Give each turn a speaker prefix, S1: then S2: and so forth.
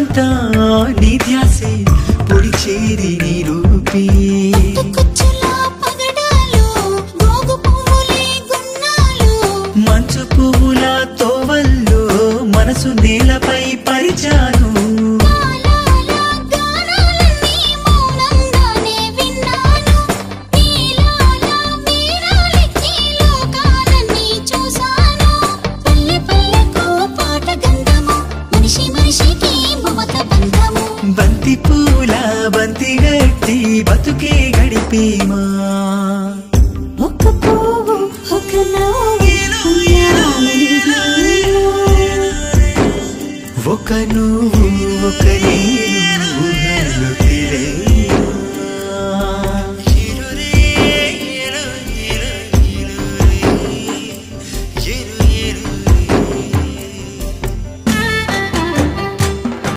S1: క్షణమంతా నీ ధ్యాసే పొడి చేరి నీ రూపే మంచు పువ్వుల తోవల్లో మనసు నేలపై పరిచాను బంతి పూల బంతి గట్టి బతుకే గడిపేమా
S2: ఒక పువ్వు ఒక
S1: ఒక నువ్వు ఒక నేను